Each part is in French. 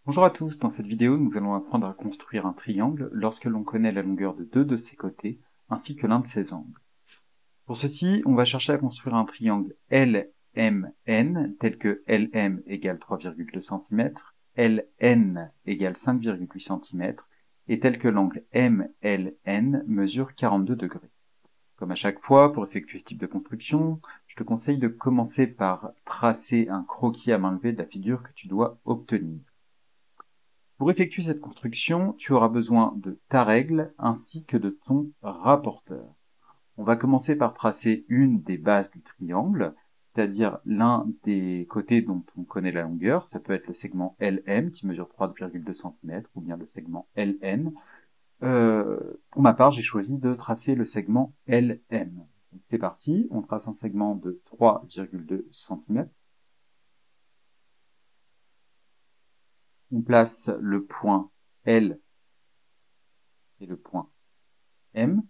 Bonjour à tous, dans cette vidéo nous allons apprendre à construire un triangle lorsque l'on connaît la longueur de deux de ses côtés ainsi que l'un de ses angles. Pour ceci, on va chercher à construire un triangle LMN tel que LM égale 3,2 cm, LN égale 5,8 cm et tel que l'angle MLN mesure 42 degrés. Comme à chaque fois, pour effectuer ce type de construction, je te conseille de commencer par tracer un croquis à main levée de la figure que tu dois obtenir. Pour effectuer cette construction, tu auras besoin de ta règle ainsi que de ton rapporteur. On va commencer par tracer une des bases du triangle, c'est-à-dire l'un des côtés dont on connaît la longueur. Ça peut être le segment LM qui mesure 3,2 cm ou bien le segment LN. Pour ma part, j'ai choisi de tracer le segment LM. C'est parti, on trace un segment de 3,2 cm. On place le point L et le point M.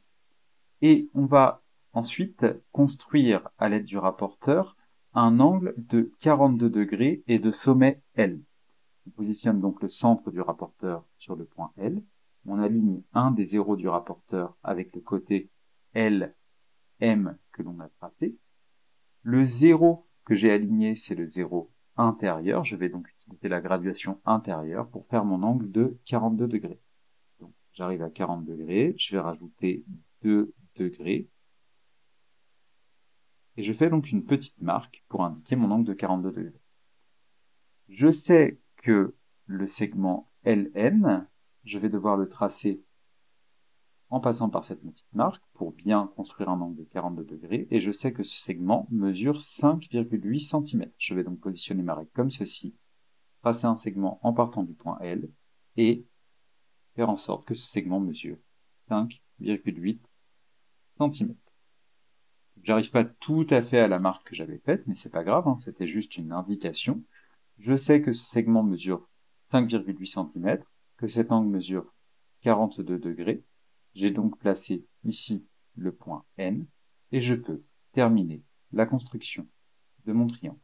Et on va ensuite construire à l'aide du rapporteur un angle de 42 degrés et de sommet L. On positionne donc le centre du rapporteur sur le point L. On aligne un des zéros du rapporteur avec le côté L, M que l'on a tracé. Le zéro que j'ai aligné, c'est le zéro intérieur. Je vais donc utiliser la graduation intérieure pour faire mon angle de 42 degrés. Donc, j'arrive à 40 degrés, je vais rajouter 2 degrés. Et je fais donc une petite marque pour indiquer mon angle de 42 degrés. Je sais que le segment LN, je vais devoir le tracer en passant par cette petite marque pour bien construire un angle de 42 degrés. Et je sais que ce segment mesure 5,8 cm. Je vais donc positionner ma règle comme ceci, tracer un segment en partant du point L et faire en sorte que ce segment mesure 5,8 cm. J'arrive pas tout à fait à la marque que j'avais faite, mais c'est pas grave, hein, c'était juste une indication. Je sais que ce segment mesure 5,8 cm, que cet angle mesure 42 degrés. J'ai donc placé ici le point N et je peux terminer la construction de mon triangle.